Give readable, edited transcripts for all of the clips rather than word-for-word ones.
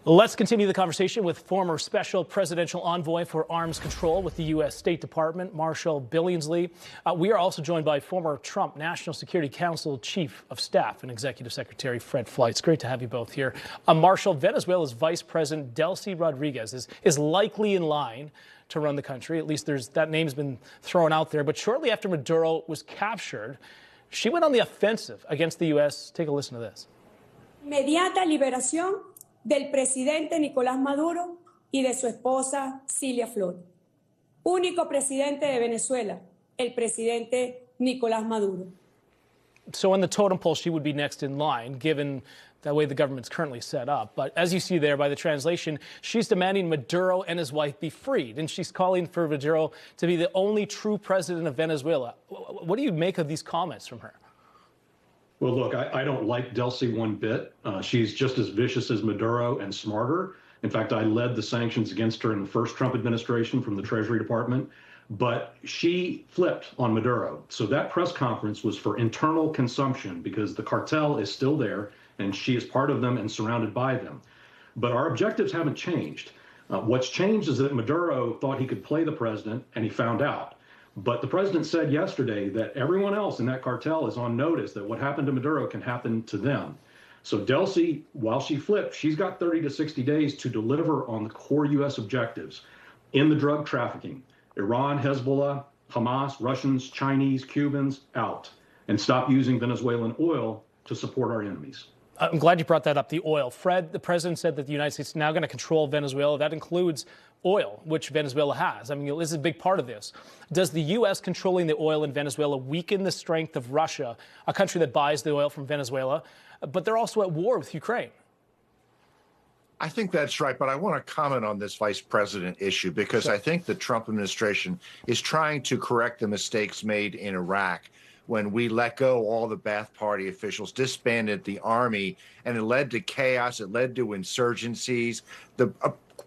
Let's continue the conversation with former Special Presidential Envoy for Arms Control with the U.S. State Department, Marshall Billingsley. We are also joined by former Trump National Security Council Chief of Staff and Executive Secretary Fred Fleitz. Great to have you both here. Marshall, Venezuela's Vice President Delcy Rodriguez is likely in line to run the country. At least that name's been thrown out there. But shortly after Maduro was captured, she went on the offensive against the U.S. Take a listen to this. Inmediata liberación del presidente Nicolás Maduro y de su esposa Cilia Flores. Único presidente de Venezuela, el presidente Nicolás Maduro. So in the totem pole, she would be next in line, given the way the government's currently set up. But as you see there by the translation, she's demanding Maduro and his wife be freed, and she's calling for Maduro to be the only true president of Venezuela. What do you make of these comments from her? Well, look, I don't like Delcy one bit. She's just as vicious as Maduro and smarter. In fact, I led the sanctions against her in the first Trump administration from the Treasury Department. But she flipped on Maduro. So that press conference was for internal consumption because the cartel is still there and she is part of them and surrounded by them. But our objectives haven't changed. What's changed is that Maduro thought he could play the president and he found out. But the president said yesterday that everyone else in that cartel is on notice that what happened to Maduro can happen to them. So Delcy, while she flipped, she's got 30 to 60 days to deliver on the core U.S. objectives in the drug trafficking. Iran, Hezbollah, Hamas, Russians, Chinese, Cubans, out. And stop using Venezuelan oil to support our enemies. I'm glad you brought that up, the oil. Fred, the president said that the United States is now going to control Venezuela. That includes oil, which Venezuela has. I mean, this is a big part of this. Does the U.S. controlling the oil in Venezuela weaken the strength of Russia, a country that buys the oil from Venezuela? But they're also at war with Ukraine. I think that's right, but I want to comment on this vice president issue because Sure. I think the Trump administration is trying to correct the mistakes made in Iraq when we let go all the Ba'ath Party officials, disbanded the army, and it led to chaos. It led to insurgencies. The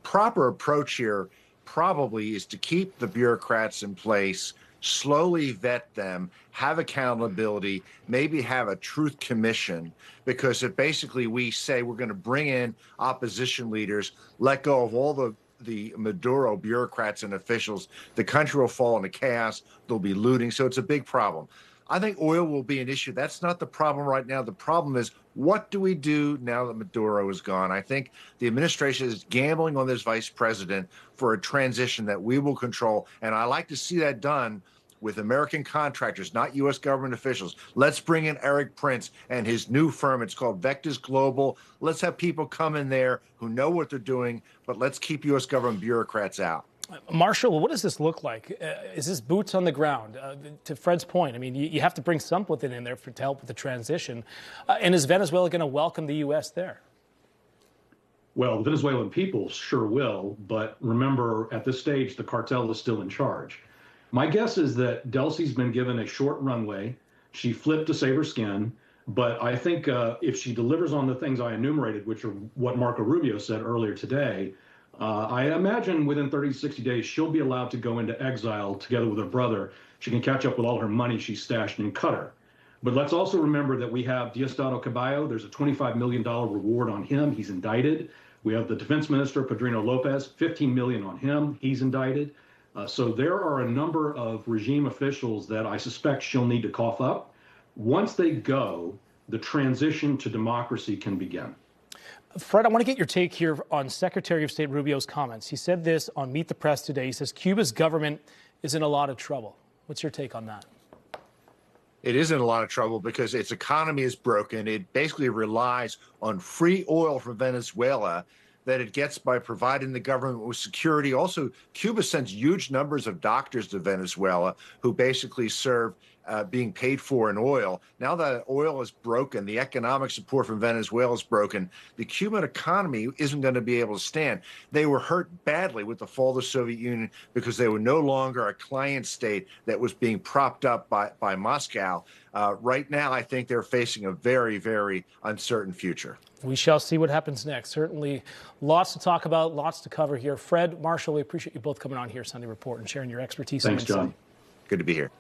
proper approach here probably is to keep the bureaucrats in place, slowly vet them, have accountability, maybe have a truth commission, because if basically we say we're going to bring in opposition leaders, let go of all the Maduro bureaucrats and officials, the country will fall into chaos. There'll be looting. So it's a big problem. I think oil will be an issue. That's not the problem right now. The problem is, what do we do now that Maduro is gone? I think the administration is gambling on this vice president for a transition that we will control. And I like to see that done with American contractors, not U.S. government officials. Let's bring in Eric Prince and his new firm. It's called Vectis Global. Let's have people come in there who know what they're doing, but let's keep U.S. government bureaucrats out. Marshall, what does this look like? Is this boots on the ground? To Fred's point, I mean, you have to bring something in there to help with the transition. And is Venezuela going to welcome the U.S. there? Well, the Venezuelan people sure will. But remember, at this stage, the cartel is still in charge. My guess is that Delcy's been given a short runway. She flipped to save her skin. But I think if she delivers on the things I enumerated, which are what Marco Rubio said earlier today, I imagine within 30 to 60 days, she'll be allowed to go into exile together with her brother. She can catch up with all her money she's stashed in Qatar. But let's also remember that we have Diosdado Caballo. There's a $25 million reward on him. He's indicted. We have the defense minister, Padrino Lopez, $15 million on him. He's indicted. So there are a number of regime officials that I suspect she'll need to cough up. Once they go, the transition to democracy can begin. Fred, I want to get your take here on Secretary of State Rubio's comments. He said this on Meet the Press today. He says Cuba's government is in a lot of trouble. What's your take on that? It is in a lot of trouble because its economy is broken. It basically relies on free oil from Venezuela that it gets by providing the government with security. Also, Cuba sends huge numbers of doctors to Venezuela who basically serve being paid for in oil. Now that oil is broken, the economic support from Venezuela is broken, the Cuban economy isn't going to be able to stand. They were hurt badly with the fall of the Soviet Union because they were no longer a client state that was being propped up by Moscow. Right now, I think they're facing a very, very uncertain future. We shall see what happens next. Certainly lots to talk about, lots to cover here. Fred, Marshall, we appreciate you both coming on here, Sunday Report, and sharing your expertise. Thanks, John. Good to be here.